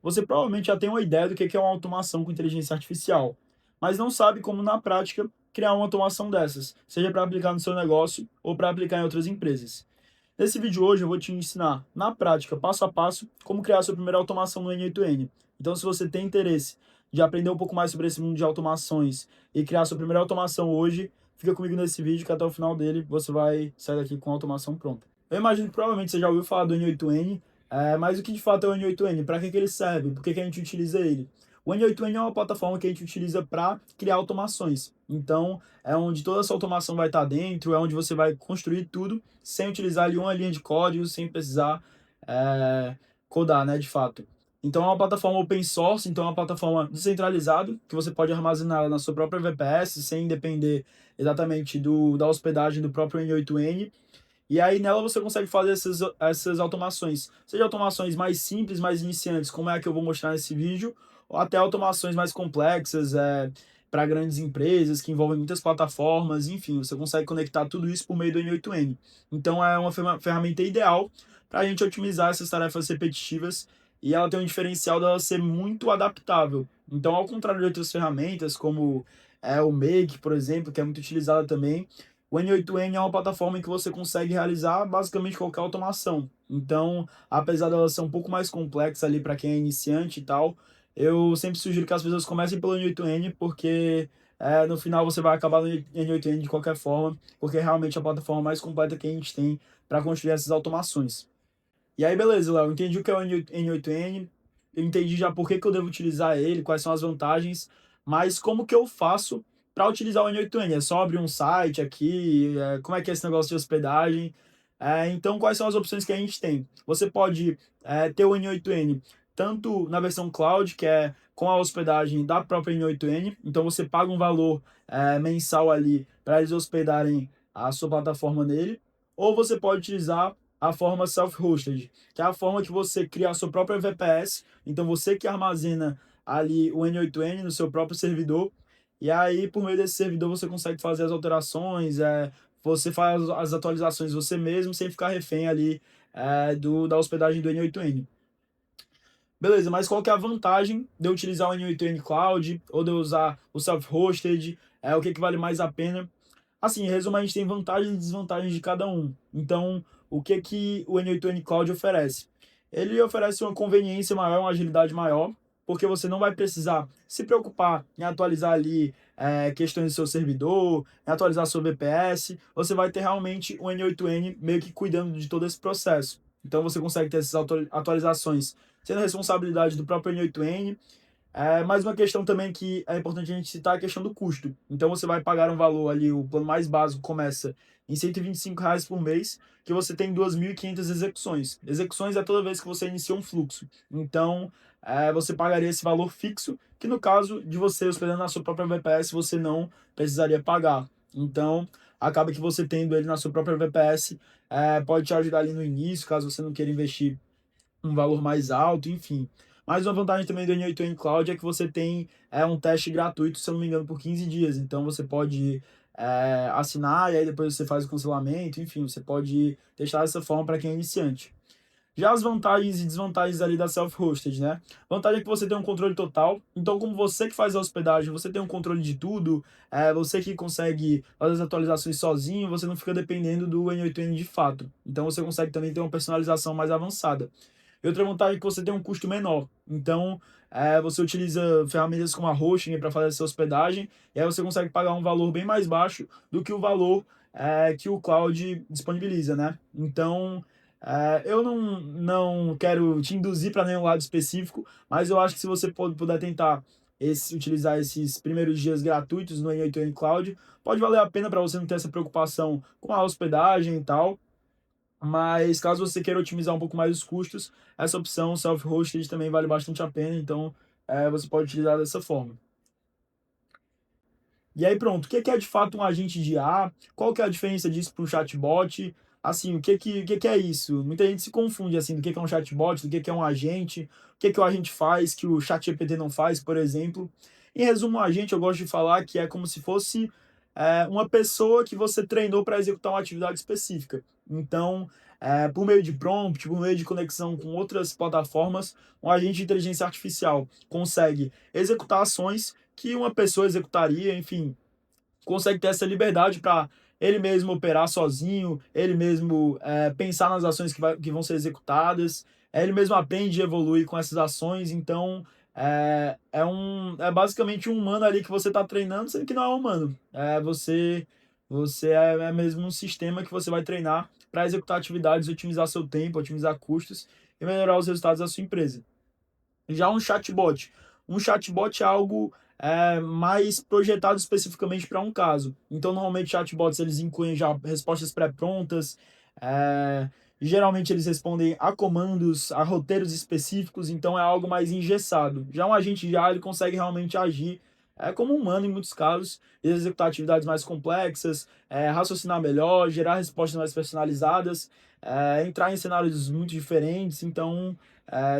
Você provavelmente já tem uma ideia do que é uma automação com inteligência artificial, mas não sabe como, na prática, criar uma automação dessas, seja para aplicar no seu negócio ou para aplicar em outras empresas. Nesse vídeo hoje eu vou te ensinar, na prática, passo a passo, como criar sua primeira automação no N8N. Então, se você tem interesse de aprender um pouco mais sobre esse mundo de automações e criar sua primeira automação hoje, fica comigo nesse vídeo que até o final dele você vai sair daqui com a automação pronta. Eu imagino que provavelmente você já ouviu falar do N8N, mas o que de fato é o N8N? Para que ele serve? Por que a gente utiliza ele? O N8N é uma plataforma que a gente utiliza para criar automações. Então, é onde toda essa automação vai estar dentro, é onde você vai construir tudo sem utilizar ali uma linha de código, sem precisar codar, né, de fato. Então, é uma plataforma open source, então é uma plataforma descentralizada, que você pode armazenar ela na sua própria VPS, sem depender exatamente da hospedagem do próprio N8N. E aí nela você consegue fazer essas automações, seja automações mais simples, mais iniciantes, como é a que eu vou mostrar nesse vídeo, ou até automações mais complexas, para grandes empresas que envolvem muitas plataformas, enfim, você consegue conectar tudo isso por meio do N8N. Então é uma ferramenta ideal para a gente otimizar essas tarefas repetitivas e ela tem um diferencial dela ser muito adaptável. Então, ao contrário de outras ferramentas, como o Make, por exemplo, que é muito utilizada também, o N8N é uma plataforma em que você consegue realizar basicamente qualquer automação. Então, apesar dela ser um pouco mais complexa ali para quem é iniciante e tal, eu sempre sugiro que as pessoas comecem pelo N8N, porque no final você vai acabar no N8N de qualquer forma, porque é realmente a plataforma mais completa que a gente tem para construir essas automações. E aí, beleza, Léo, entendi o que é o N8N, eu entendi já por que eu devo utilizar ele, quais são as vantagens, mas como que eu faço para utilizar o N8N? É só abrir um site aqui? Como é que é esse negócio de hospedagem? Então, quais são as opções que a gente tem? Você pode ter o N8N tanto na versão cloud, que é com a hospedagem da própria N8N, então você paga um valor mensal ali para eles hospedarem a sua plataforma nele, ou você pode utilizar a forma self-hosted, que é a forma que você cria a sua própria VPS, então você que armazena ali o N8N no seu próprio servidor, e aí por meio desse servidor você consegue fazer as alterações, você faz as atualizações você mesmo, sem ficar refém ali da hospedagem do N8N. Beleza, mas qual que é a vantagem de eu utilizar o N8N Cloud ou de eu usar o self-hosted? O que vale mais a pena? Assim, em resumo, a gente tem vantagens e desvantagens de cada um. Então, o que o N8N Cloud oferece? Ele oferece uma conveniência maior, uma agilidade maior, porque você não vai precisar se preocupar em atualizar ali questões do seu servidor, em atualizar seu VPS. Você vai ter realmente o N8N meio que cuidando de todo esse processo. Então, você consegue ter essas atualizações sendo responsabilidade do próprio N8N. Mais uma questão também que é importante a gente citar é a questão do custo. Então você vai pagar um valor ali, o plano mais básico começa em R$ 125 por mês, que você tem 2.500 execuções. Execuções é toda vez que você inicia um fluxo. Então você pagaria esse valor fixo, que no caso de você hospedando na sua própria VPS, você não precisaria pagar. Então acaba que você tendo ele na sua própria VPS, pode te ajudar ali no início, caso você não queira investir um valor mais alto, enfim. Mas uma vantagem também do N8N Cloud é que você tem um teste gratuito, se eu não me engano, por 15 dias. Então você pode assinar e aí depois você faz o cancelamento, enfim, você pode testar dessa forma para quem é iniciante. Já as vantagens e desvantagens ali da self-hosted, né? Vantagem é que você tem um controle total. Então, como você que faz a hospedagem, você tem um controle de tudo, você que consegue fazer as atualizações sozinho, você não fica dependendo do N8N de fato. Então, você consegue também ter uma personalização mais avançada. E outra vantagem é que você tem um custo menor. Então, você utiliza ferramentas como a Hosting para fazer essa hospedagem, e aí você consegue pagar um valor bem mais baixo do que o valor que o cloud disponibiliza, né? Então, eu não quero te induzir para nenhum lado específico, mas eu acho que se você puder tentar utilizar esses primeiros dias gratuitos no N8N Cloud, pode valer a pena para você não ter essa preocupação com a hospedagem e tal. Mas caso você queira otimizar um pouco mais os custos, essa opção self-hosted também vale bastante a pena, então você pode utilizar dessa forma. E aí pronto, o que é de fato um agente de IA? Qual que é a diferença disso para um chatbot? Assim, o que é isso? Muita gente se confunde assim, do que é um chatbot, do que é um agente, o que o agente faz que o ChatGPT não faz, por exemplo. Em resumo, um agente eu gosto de falar que é como se fosse uma pessoa que você treinou para executar uma atividade específica. Então, por meio de prompt, por meio de conexão com outras plataformas, um agente de inteligência artificial consegue executar ações que uma pessoa executaria, enfim, consegue ter essa liberdade para ele mesmo operar sozinho, ele mesmo pensar nas ações que vão ser executadas, ele mesmo aprende e evolui com essas ações, então é basicamente um humano ali que você está treinando, sendo que não é um humano. Você é mesmo um sistema que você vai treinar para executar atividades, otimizar seu tempo, otimizar custos e melhorar os resultados da sua empresa. Já um chatbot é algo mais projetado especificamente para um caso. Então, normalmente, chatbots eles incluem já respostas pré-prontas, é, geralmente eles respondem a comandos, a roteiros específicos, então é algo mais engessado. Já um agente de IA ele consegue realmente agir como um humano em muitos casos, executar atividades mais complexas, raciocinar melhor, gerar respostas mais personalizadas, entrar em cenários muito diferentes, então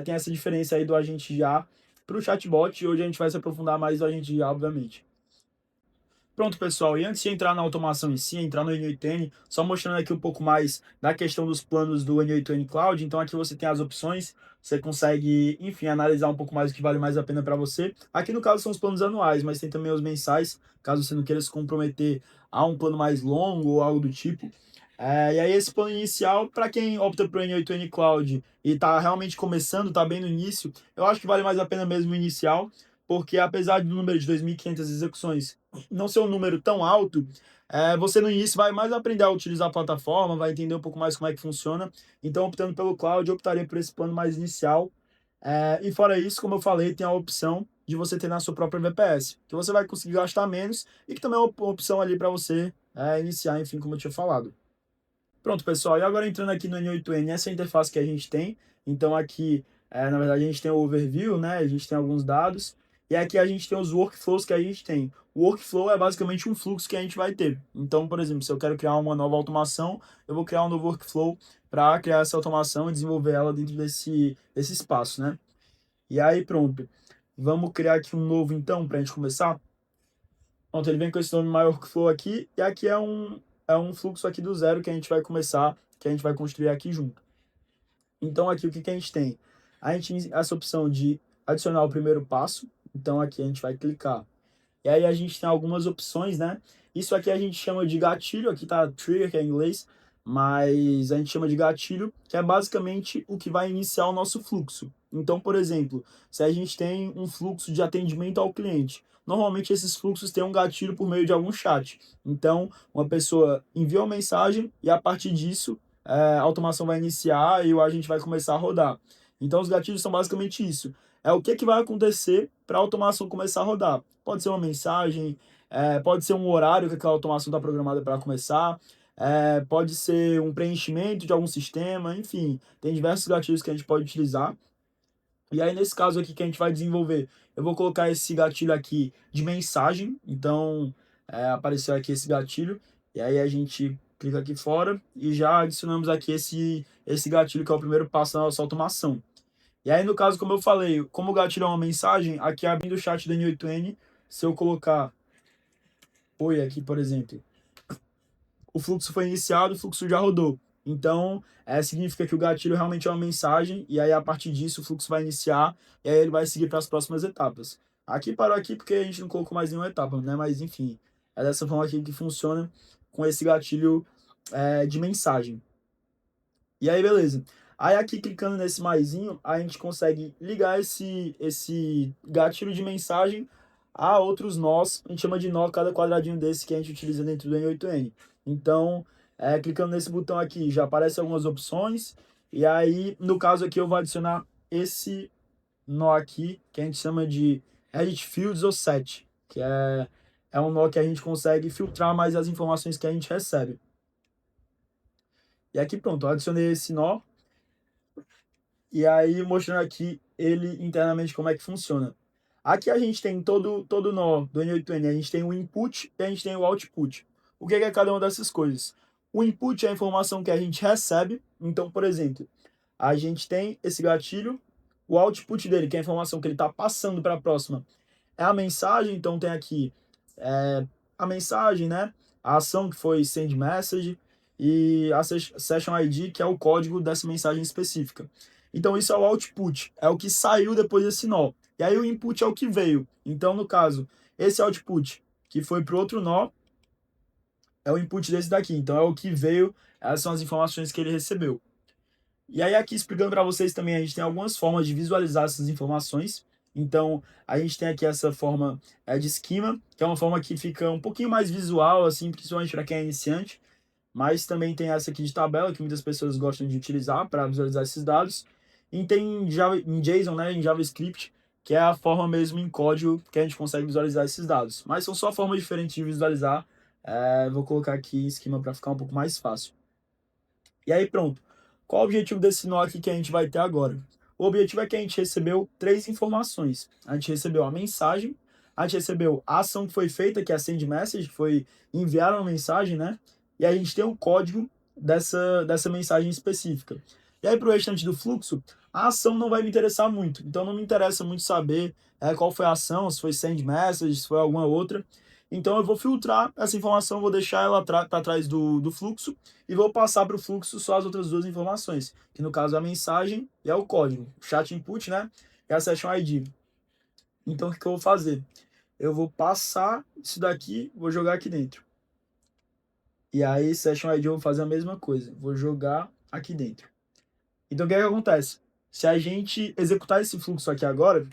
tem essa diferença aí do agente IA para o chatbot, e hoje a gente vai se aprofundar mais no agente IA, obviamente. Pronto, pessoal, e antes de entrar na automação em si, entrar no N8N, só mostrando aqui um pouco mais da questão dos planos do N8N Cloud, então aqui você tem as opções, você consegue, enfim, analisar um pouco mais o que vale mais a pena para você. Aqui no caso são os planos anuais, mas tem também os mensais, caso você não queira se comprometer a um plano mais longo ou algo do tipo. E aí esse plano inicial, para quem opta para o N8N Cloud e está realmente começando, está bem no início, eu acho que vale mais a pena mesmo o inicial, porque apesar do número de 2.500 execuções não ser um número tão alto, você no início vai mais aprender a utilizar a plataforma, vai entender um pouco mais como é que funciona. Então, optando pelo cloud, eu optaria por esse plano mais inicial. E fora isso, como eu falei, tem a opção de você ter na sua própria VPS, que você vai conseguir gastar menos e que também é uma opção ali para você iniciar, enfim, como eu tinha falado. Pronto, pessoal, e agora entrando aqui no N8N, essa é a interface que a gente tem. Então aqui, na verdade, a gente tem o overview, né? A gente tem alguns dados. E aqui a gente tem os workflows que a gente tem. O workflow é basicamente um fluxo que a gente vai ter. Então, por exemplo, se eu quero criar uma nova automação, eu vou criar um novo workflow para criar essa automação e desenvolver ela dentro desse espaço, né? E aí, pronto. Vamos criar aqui um novo, então, para a gente começar. Pronto, ele vem com esse nome My Workflow aqui. E aqui é um fluxo aqui do zero que a gente vai começar, que a gente vai construir aqui junto. Então, aqui o que a gente tem? A gente tem essa opção de adicionar o primeiro passo. Então, aqui a gente vai clicar. E aí a gente tem algumas opções, né? Isso aqui a gente chama de gatilho, aqui tá trigger, que é em inglês, mas a gente chama de gatilho, que é basicamente o que vai iniciar o nosso fluxo. Então, por exemplo, se a gente tem um fluxo de atendimento ao cliente, normalmente esses fluxos têm um gatilho por meio de algum chat. Então, uma pessoa envia uma mensagem e a partir disso a automação vai iniciar e o agente vai começar a rodar. Então, os gatilhos são basicamente isso. É o que vai acontecer para a automação começar a rodar. Pode ser uma mensagem, pode ser um horário que aquela automação está programada para começar, pode ser um preenchimento de algum sistema, enfim, tem diversos gatilhos que a gente pode utilizar. E aí, nesse caso aqui que a gente vai desenvolver, eu vou colocar esse gatilho aqui de mensagem. Então, apareceu aqui esse gatilho. E aí a gente clica aqui fora e já adicionamos aqui esse gatilho que é o primeiro passo da nossa automação. E aí, no caso, como eu falei, como o gatilho é uma mensagem, aqui abrindo o chat da N8N, se eu colocar oi aqui, por exemplo, o fluxo foi iniciado, o fluxo já rodou. Então, significa que o gatilho realmente é uma mensagem, e aí a partir disso o fluxo vai iniciar, e aí ele vai seguir para as próximas etapas. Aqui parou aqui porque a gente não colocou mais nenhuma etapa, né? Mas enfim, é dessa forma aqui que funciona com esse gatilho de mensagem. E aí, beleza. Aí aqui clicando nesse maisinho, a gente consegue ligar esse gatilho de mensagem a outros nós. A gente chama de nó cada quadradinho desse que a gente utiliza dentro do N8N. Então, clicando nesse botão aqui, já aparecem algumas opções. E aí, no caso aqui, eu vou adicionar esse nó aqui, que a gente chama de Edit Fields ou Set, que é um nó que a gente consegue filtrar mais as informações que a gente recebe. E aqui pronto, eu adicionei esse nó. E aí mostrando aqui ele internamente como é que funciona. Aqui a gente tem todo nó do N8N, a gente tem o input e a gente tem o output. O que é cada uma dessas coisas? O input é a informação que a gente recebe. Então, por exemplo, a gente tem esse gatilho, o output dele, que é a informação que ele está passando para a próxima, é a mensagem. Então tem aqui a mensagem, né? A ação que foi send message. e a Session ID, que é o código dessa mensagem específica. Então, isso é o output, é o que saiu depois desse nó. E aí o input é o que veio. Então, no caso, esse output que foi para o outro nó é o input desse daqui. Então, é o que veio, essas são as informações que ele recebeu. E aí, aqui explicando para vocês também, a gente tem algumas formas de visualizar essas informações. Então, a gente tem aqui essa forma de esquema, que é uma forma que fica um pouquinho mais visual, assim, principalmente para quem é iniciante. Mas também tem essa aqui de tabela, que muitas pessoas gostam de utilizar para visualizar esses dados. E tem em JSON, né, em JavaScript, que é a forma mesmo em código que a gente consegue visualizar esses dados. Mas são só formas diferentes de visualizar. Vou colocar aqui em esquema para ficar um pouco mais fácil. E aí pronto. Qual o objetivo desse nó aqui que a gente vai ter agora? O objetivo é que a gente recebeu 3 informações. A gente recebeu a mensagem, a gente recebeu a ação que foi feita, que é a send message, que foi enviar uma mensagem, né? E a gente tem o código dessa mensagem específica. E aí, para o restante do fluxo, a ação não vai me interessar muito. Então, não me interessa muito saber qual foi a ação, se foi send message, se foi alguma outra. Então, eu vou filtrar essa informação, vou deixar ela para trás do fluxo e vou passar para o fluxo só as outras duas informações, que no caso é a mensagem e é o código. O chat input, né? E a session ID. Então, o que eu vou fazer? Eu vou passar isso daqui, vou jogar aqui dentro. E aí, Session ID eu vou fazer a mesma coisa. Vou jogar aqui dentro. Então, o que é que acontece? Se a gente executar esse fluxo aqui agora,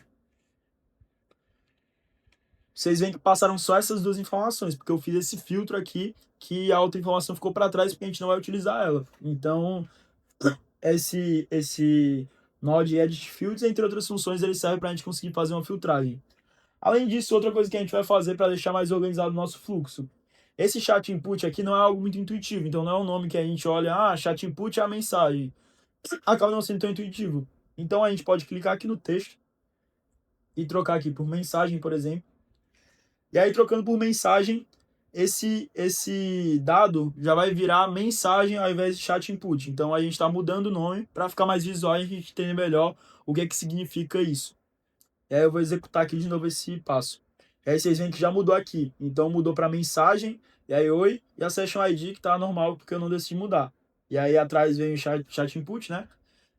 vocês veem que passaram só essas duas informações, porque eu fiz esse filtro aqui, que a outra informação ficou para trás, porque a gente não vai utilizar ela. Então, esse node edit fields, entre outras funções, ele serve para a gente conseguir fazer uma filtragem. Além disso, outra coisa que a gente vai fazer para deixar mais organizado o nosso fluxo. Esse chat input aqui não é algo muito intuitivo, então não é um nome que a gente olha, chat input é a mensagem. Acaba não sendo tão intuitivo. Então a gente pode clicar aqui no texto e trocar aqui por mensagem, por exemplo. E aí, trocando por mensagem, esse dado já vai virar mensagem ao invés de chat input. Então a gente está mudando o nome para ficar mais visual e a gente entender melhor o que significa isso. E aí eu vou executar aqui de novo esse passo. E aí vocês veem que já mudou aqui. Então mudou para mensagem, e aí oi, e a session ID que está normal porque eu não decidi mudar. E aí atrás vem o chat input, né?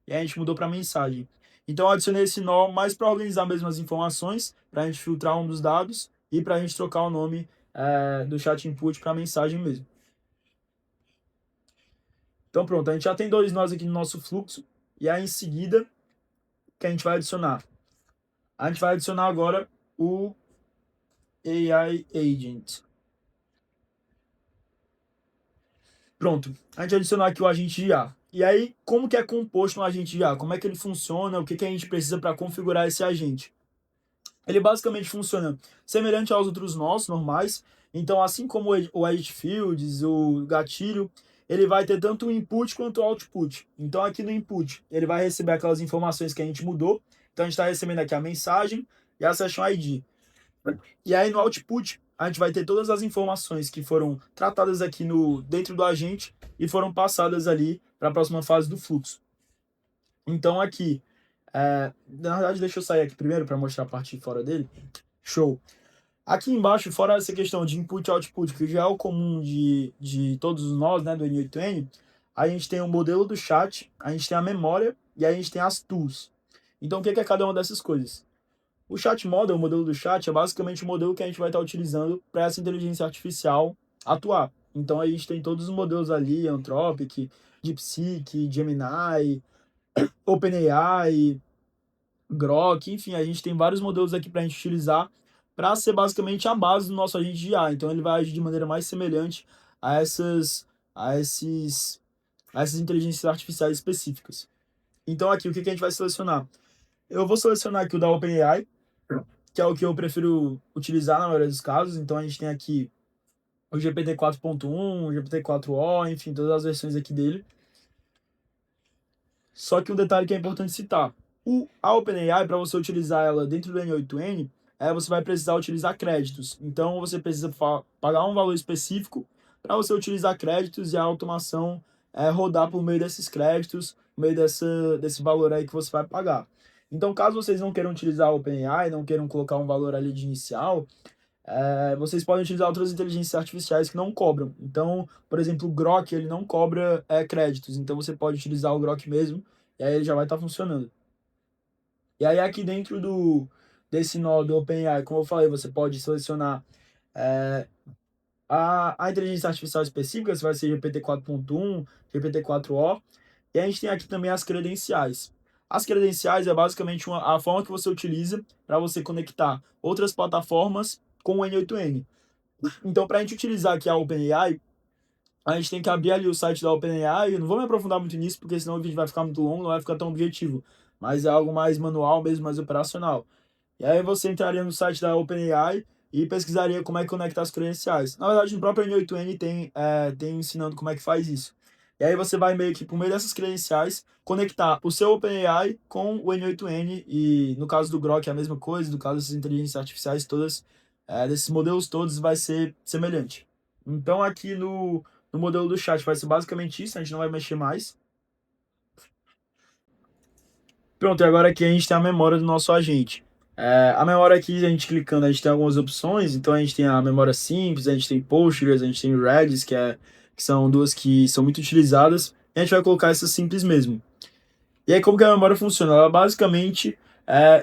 E aí a gente mudou para mensagem. Então eu adicionei esse nó mais para organizar mesmo as informações, para a gente filtrar um dos dados e para a gente trocar o nome do chat input para mensagem mesmo. Então pronto, a gente já tem 2 nós aqui no nosso fluxo. E aí em seguida, o que a gente vai adicionar? A gente vai adicionar agora o AI Agent. Pronto, a gente adicionou aqui o agente de IA. E aí, como que é composto um agente de IA? Como é que ele funciona? O que a gente precisa para configurar esse agente? Ele basicamente funciona semelhante aos outros nós normais. Então, assim como o edit fields, o gatilho, ele vai ter tanto o input quanto o output. Então, aqui no input, ele vai receber aquelas informações que a gente mudou. Então, a gente está recebendo aqui a mensagem e a session ID. E aí, no output, a gente vai ter todas as informações que foram tratadas aqui dentro do agente e foram passadas ali para a próxima fase do fluxo. Então, aqui, na verdade, deixa eu sair aqui primeiro para mostrar a parte de fora dele. Show. Aqui embaixo, fora essa questão de input e output, que já é o comum de todos nós, né, do N8N, a gente tem o modelo do chat, a gente tem a memória e a gente tem as tools. Então, o que é cada uma dessas coisas? O chat model, o modelo do chat, é basicamente o modelo que a gente vai estar utilizando para essa inteligência artificial atuar. Então, a gente tem todos os modelos ali, Anthropic, DeepSeek, Gemini, OpenAI, Grok, enfim, a gente tem vários modelos aqui para a gente utilizar para ser basicamente a base do nosso agente de IA. Então, ele vai agir de maneira mais semelhante a a esses, a essas inteligências artificiais específicas. Então, aqui, o que a gente vai selecionar? Eu vou selecionar aqui o da OpenAI, que é o que eu prefiro utilizar na maioria dos casos. Então, a gente tem aqui o GPT 4.1, o GPT 4o, enfim, todas as versões aqui dele. Só que um detalhe que é importante citar. A OpenAI, para você utilizar ela dentro do N8N, você vai precisar utilizar créditos. Então, você precisa pagar um valor específico para você utilizar créditos e a automação rodar por meio desses créditos, por meio desse valor aí que você vai pagar. Então, caso vocês não queiram utilizar a OpenAI, não queiram colocar um valor ali de inicial, vocês podem utilizar outras inteligências artificiais que não cobram. Então, por exemplo, o Grok, ele não cobra créditos, então você pode utilizar o Grok mesmo, e aí ele já vai estar funcionando. E aí aqui dentro desse nó do OpenAI, como eu falei, você pode selecionar é, a inteligência artificial específica, se vai ser GPT-4.1, GPT-4o, e a gente tem aqui também as credenciais. As credenciais é basicamente a forma que você utiliza para você conectar outras plataformas com o N8N. Então, para a gente utilizar aqui a OpenAI, a gente tem que abrir ali o site da OpenAI. Eu não vou me aprofundar muito nisso, porque senão o vídeo vai ficar muito longo, não vai ficar tão objetivo. Mas é algo mais manual mesmo, mais operacional. E aí você entraria no site da OpenAI e pesquisaria como é que conecta as credenciais. Na verdade, no próprio N8N tem ensinando como é que faz isso. E aí você vai meio que, por meio dessas credenciais, conectar o seu OpenAI com o N8N, e no caso do Grok é a mesma coisa, no caso dessas inteligências artificiais todas, desses modelos todos, vai ser semelhante. Então aqui no modelo do chat vai ser basicamente isso, a gente não vai mexer mais. Pronto, e agora aqui a gente tem a memória do nosso agente. A memória aqui, a gente clicando, a gente tem algumas opções. Então a gente tem a memória simples, a gente tem Postgres, a gente tem Redis, que são duas que são muito utilizadas. E a gente vai colocar essa simples mesmo. E aí como que a memória funciona? Ela basicamente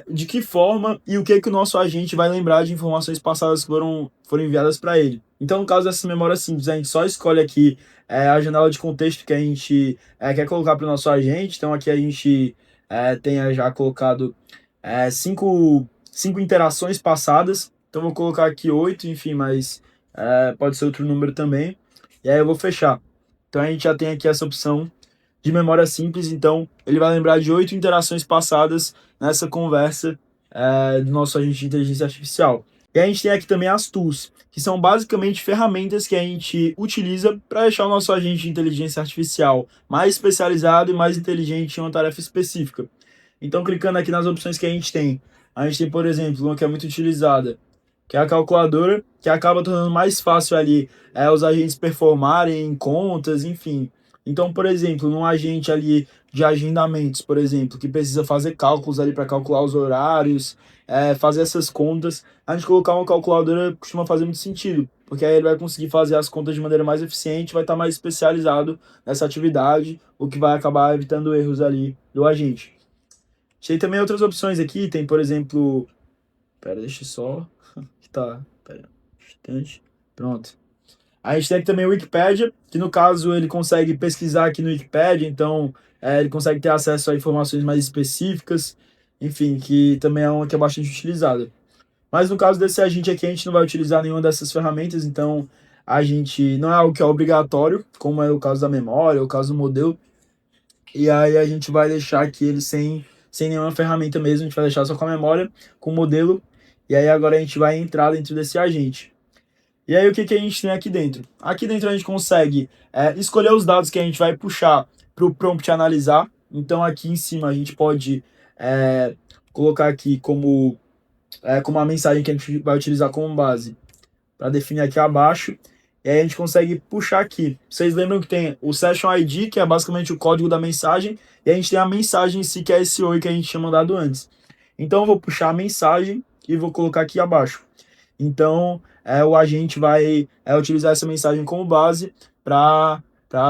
de que forma e o que o nosso agente vai lembrar de informações passadas que foram enviadas para ele. Então no caso dessa memória simples, a gente só escolhe aqui a janela de contexto que a gente quer colocar para o nosso agente. Então aqui a gente tenha já colocado cinco interações passadas. Então vou colocar aqui 8, enfim, mas pode ser outro número também. E aí eu vou fechar. Então a gente já tem aqui essa opção de memória simples, então ele vai lembrar de 8 interações passadas nessa conversa do nosso agente de inteligência artificial. E a gente tem aqui também as tools, que são basicamente ferramentas que a gente utiliza para deixar o nosso agente de inteligência artificial mais especializado e mais inteligente em uma tarefa específica. Então, clicando aqui nas opções que a gente tem, por exemplo, uma que é muito utilizada, que é a calculadora, que acaba tornando mais fácil ali os agentes performarem contas, enfim. Então, por exemplo, num agente ali de agendamentos, por exemplo, que precisa fazer cálculos ali para calcular os horários, fazer essas contas, a gente colocar uma calculadora costuma fazer muito sentido, porque aí ele vai conseguir fazer as contas de maneira mais eficiente, vai estar mais especializado nessa atividade, o que vai acabar evitando erros ali do agente. Tem também outras opções aqui, tem, por exemplo, pera, deixa só, que tá, pera, instante, pronto. A gente tem aqui também o Wikipedia, que no caso ele consegue pesquisar aqui no Wikipedia, então ele consegue ter acesso a informações mais específicas, enfim, que também é uma que é bastante utilizada. Mas no caso desse agente aqui, a gente não vai utilizar nenhuma dessas ferramentas, então a gente não é algo que é obrigatório, como é o caso da memória, o caso do modelo, e aí a gente vai deixar aqui ele sem nenhuma ferramenta mesmo, a gente vai deixar só com a memória, com o modelo, e aí agora a gente vai entrar dentro desse agente. E aí o que a gente tem aqui dentro? Aqui dentro a gente consegue escolher os dados que a gente vai puxar para o prompt analisar. Então aqui em cima a gente pode colocar aqui como a mensagem que a gente vai utilizar como base para definir aqui abaixo. E aí a gente consegue puxar aqui. Vocês lembram que tem o Session ID, que é basicamente o código da mensagem, e a gente tem a mensagem em si, que é esse oi que a gente tinha mandado antes. Então eu vou puxar a mensagem e vou colocar aqui abaixo. Então o agente vai utilizar essa mensagem como base para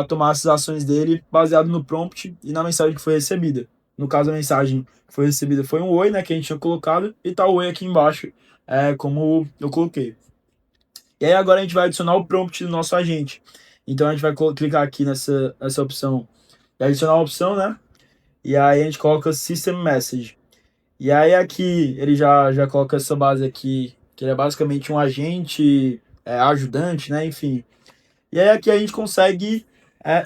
tomar essas ações dele baseado no prompt e na mensagem que foi recebida. No caso, a mensagem que foi recebida foi um oi, né, que a gente tinha colocado, e tá o oi aqui embaixo, como eu coloquei. E aí agora a gente vai adicionar o prompt do nosso agente. Então a gente vai clicar aqui nessa opção e adicionar a opção, né? E aí a gente coloca System Message. E aí aqui ele já coloca essa base aqui, que ele é basicamente um agente, ajudante, né? Enfim. E aí aqui a gente consegue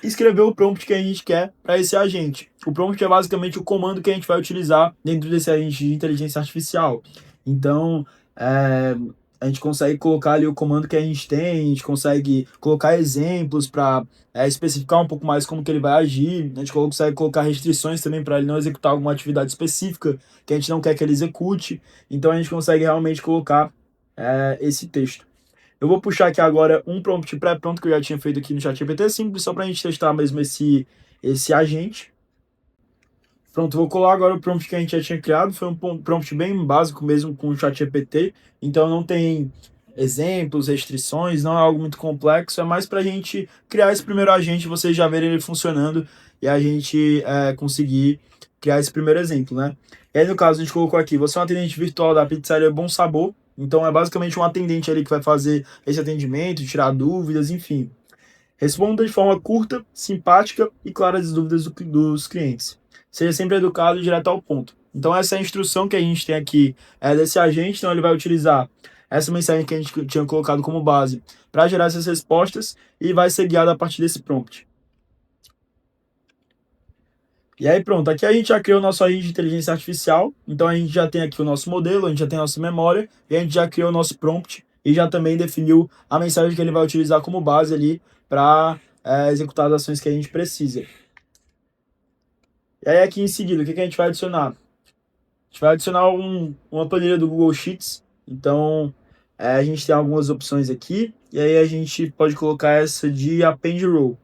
escrever o prompt que a gente quer para esse agente. O prompt é basicamente o comando que a gente vai utilizar dentro desse agente de inteligência artificial. Então, a gente consegue colocar ali o comando que a gente consegue colocar exemplos para especificar um pouco mais como que ele vai agir. A gente consegue colocar restrições também para ele não executar alguma atividade específica que a gente não quer que ele execute. Então a gente consegue realmente colocar esse texto. Eu vou puxar aqui agora um prompt pré-pronto que eu já tinha feito aqui no ChatGPT, simples, só para a gente testar mesmo esse agente. Pronto, vou colar agora o prompt que a gente já tinha criado. Foi um prompt bem básico mesmo com o ChatGPT, então não tem exemplos, restrições, não é algo muito complexo, é mais para a gente criar esse primeiro agente, vocês já verem ele funcionando e a gente conseguir criar esse primeiro exemplo, né? E aí, no caso, a gente colocou aqui, você é um atendente virtual da pizzaria Bom Sabor, então é basicamente um atendente ali que vai fazer esse atendimento, tirar dúvidas, enfim. Responda de forma curta, simpática e clara as dúvidas dos clientes. Seja sempre educado e direto ao ponto. Então essa é a instrução que a gente tem aqui desse agente, então ele vai utilizar essa mensagem que a gente tinha colocado como base para gerar essas respostas e vai ser guiado a partir desse prompt. E aí pronto, aqui a gente já criou o nosso agente de inteligência artificial, então a gente já tem aqui o nosso modelo, a gente já tem a nossa memória, e a gente já criou o nosso prompt e já também definiu a mensagem que ele vai utilizar como base ali para executar as ações que a gente precisa. E aí aqui em seguida, o que a gente vai adicionar? A gente vai adicionar uma planilha do Google Sheets, então a gente tem algumas opções aqui, e aí a gente pode colocar essa de Append Row.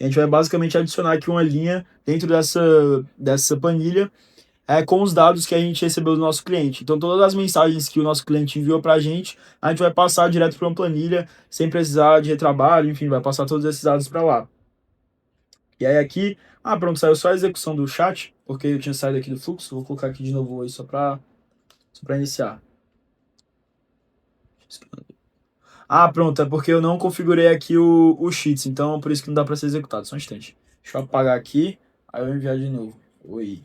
A gente vai basicamente adicionar aqui uma linha dentro dessa planilha com os dados que a gente recebeu do nosso cliente. Então, todas as mensagens que o nosso cliente enviou para a gente vai passar direto para uma planilha, sem precisar de retrabalho, enfim, vai passar todos esses dados para lá. E aí aqui, pronto, saiu só a execução do chat, porque eu tinha saído aqui do fluxo, vou colocar aqui de novo aí só para iniciar. Pronto, é porque eu não configurei aqui o Sheets, então por isso que não dá para ser executado, só um instante. Deixa eu apagar aqui, aí eu vou enviar de novo. Oi.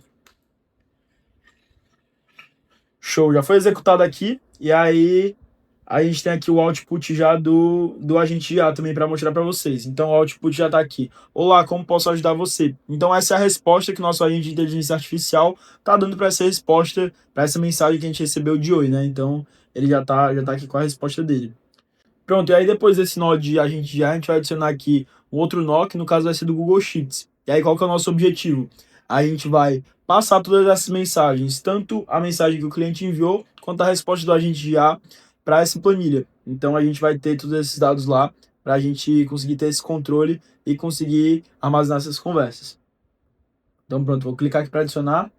Show, já foi executado aqui, e aí a gente tem aqui o output já do agente IA também para mostrar para vocês. Então o output já está aqui. Olá, como posso ajudar você? Então essa é a resposta que o nosso agente de inteligência artificial está dando para essa resposta, para essa mensagem que a gente recebeu de oi, né? Então ele já tá aqui com a resposta dele. Pronto, e aí depois desse nó de agente IA, a gente vai adicionar aqui um outro nó, que no caso vai ser do Google Sheets. E aí qual que é o nosso objetivo? A gente vai passar todas essas mensagens, tanto a mensagem que o cliente enviou, quanto a resposta do agente IA para essa planilha. Então a gente vai ter todos esses dados lá para a gente conseguir ter esse controle e conseguir armazenar essas conversas. Então pronto, vou clicar aqui para adicionar.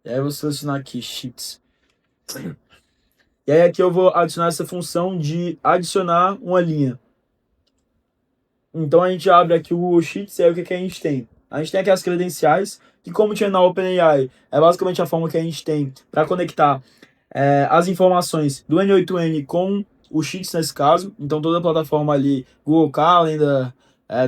E aí eu vou selecionar aqui Sheets. E aí aqui eu vou adicionar essa função de adicionar uma linha. Então a gente abre aqui o Google Sheets e aí o que a gente tem? A gente tem aqui as credenciais, que como tinha na OpenAI, é basicamente a forma que a gente tem para conectar as informações do N8N com o Sheets nesse caso. Então toda a plataforma ali, Google Calendar,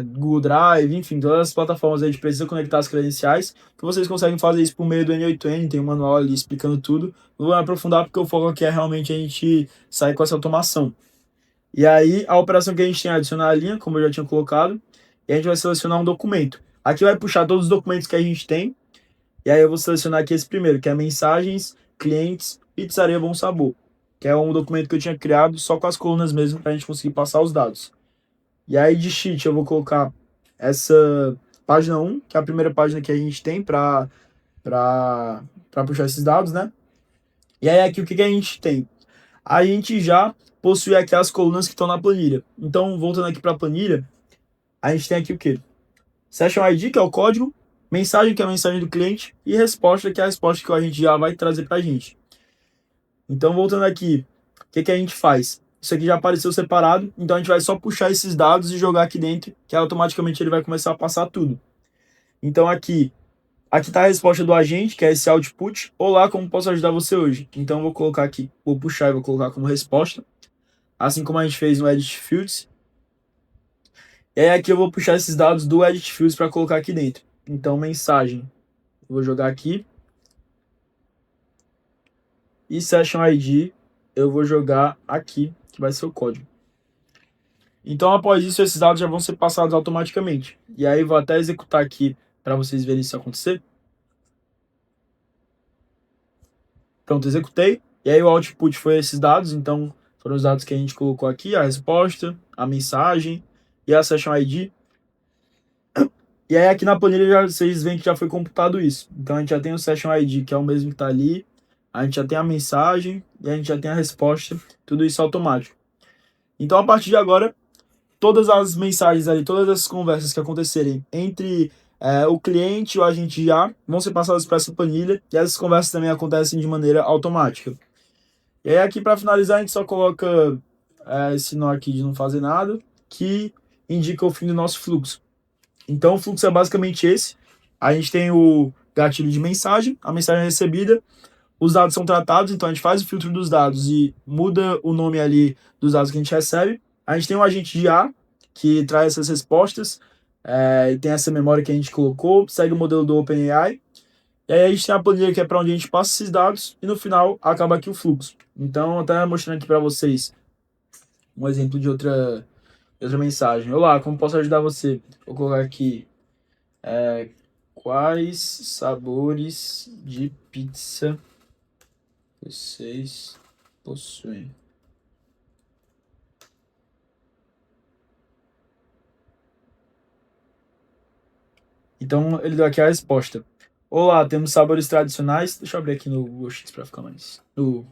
Google Drive, enfim, todas as plataformas a gente precisa conectar as credenciais, que vocês conseguem fazer isso por meio do N8N, tem um manual ali explicando tudo. Não vou aprofundar porque o foco aqui é realmente a gente sair com essa automação. E aí, a operação que a gente tem é adicionar a linha, como eu já tinha colocado, e a gente vai selecionar um documento. Aqui vai puxar todos os documentos que a gente tem, e aí eu vou selecionar aqui esse primeiro, que é mensagens, clientes, pizzaria Bom Sabor, que é um documento que eu tinha criado só com as colunas mesmo, para a gente conseguir passar os dados. E aí de sheet eu vou colocar essa página 1, que é a primeira página que a gente tem para puxar esses dados, né? E aí aqui o que a gente tem? A gente já possui aqui as colunas que estão na planilha. Então, voltando aqui para a planilha, a gente tem aqui o quê? Session ID, que é o código, mensagem, que é a mensagem do cliente, e resposta, que é a resposta que a gente já vai trazer para a gente. Então, voltando aqui, o que a gente faz? Isso aqui já apareceu separado, então a gente vai só puxar esses dados e jogar aqui dentro, que automaticamente ele vai começar a passar tudo. Então, aqui está a resposta do agente, que é esse output. Olá, como posso ajudar você hoje? Então, eu vou colocar aqui, vou puxar e vou colocar como resposta, assim como a gente fez no Edit Fields. E aí aqui eu vou puxar esses dados do Edit Fields para colocar aqui dentro. Então, mensagem, eu vou jogar aqui. E Session ID, eu vou jogar aqui, que vai ser o código. Então, após isso, esses dados já vão ser passados automaticamente. E aí, vou até executar aqui para vocês verem isso acontecer. Pronto, executei. E aí, o output foi esses dados. Então, foram os dados que a gente colocou aqui, a resposta, a mensagem e a Session ID. E aí, aqui na planilha, vocês veem que já foi computado isso. Então, a gente já tem o Session ID, que é o mesmo que está ali. A gente já tem a mensagem e a gente já tem a resposta. Tudo isso automático. Então, a partir de agora, todas as mensagens ali, todas as conversas que acontecerem entre o cliente e o agente IA vão ser passadas para essa planilha, e essas conversas também acontecem de maneira automática. E aí aqui para finalizar a gente só coloca esse nó aqui de não fazer nada, que indica o fim do nosso fluxo. Então o fluxo é basicamente esse. A gente tem o gatilho de mensagem, a mensagem é recebida, os dados são tratados, então a gente faz o filtro dos dados e muda o nome ali dos dados que a gente recebe. A gente tem um agente de IA, que traz essas respostas, e tem essa memória que a gente colocou, segue o modelo do OpenAI. E aí a gente tem a planilha que é para onde a gente passa esses dados, e no final acaba aqui o fluxo. Então, até mostrando aqui para vocês um exemplo de outra mensagem. Olá, como posso ajudar você? Vou colocar aqui, quais sabores de pizza vocês possuem? Então, ele deu aqui a resposta. Olá, temos sabores tradicionais. Deixa eu abrir aqui no Google Sheets para ficar mais... No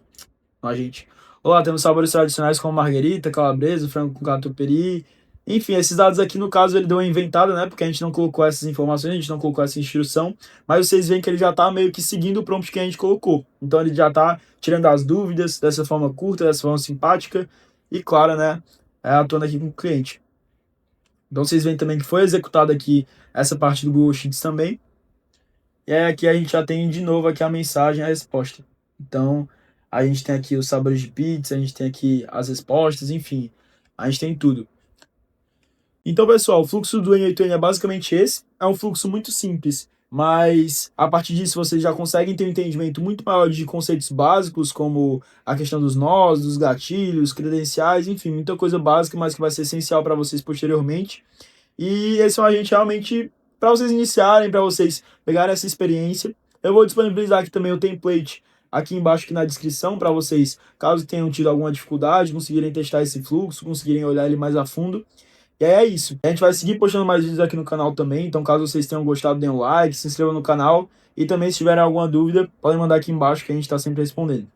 agente. Olá, temos sabores tradicionais como marguerita, calabresa, frango com catupiry. Enfim, esses dados aqui, no caso, ele deu uma inventada, né? Porque a gente não colocou essas informações, a gente não colocou essa instrução. Mas vocês veem que ele já está meio que seguindo o prompt que a gente colocou. Então, ele já está tirando as dúvidas dessa forma curta, dessa forma simpática. E, claro, né? Atuando aqui com o cliente. Então, vocês veem também que foi executada aqui essa parte do Google Sheets também. E aí aqui a gente já tem de novo aqui a mensagem, a resposta. Então, a gente tem aqui os sabores de pizza, a gente tem aqui as respostas, enfim, a gente tem tudo. Então, pessoal, o fluxo do N8N é basicamente esse. É um fluxo muito simples, mas a partir disso vocês já conseguem ter um entendimento muito maior de conceitos básicos, como a questão dos nós, dos gatilhos, credenciais, enfim, muita coisa básica, mas que vai ser essencial para vocês posteriormente. E esse é um agente realmente para vocês iniciarem, para vocês pegarem essa experiência. Eu vou disponibilizar aqui também o template aqui embaixo aqui na descrição para vocês, caso tenham tido alguma dificuldade, conseguirem testar esse fluxo, conseguirem olhar ele mais a fundo. E aí é isso. A gente vai seguir postando mais vídeos aqui no canal também, então caso vocês tenham gostado, deem um like, se inscrevam no canal e também se tiverem alguma dúvida, podem mandar aqui embaixo que a gente está sempre respondendo.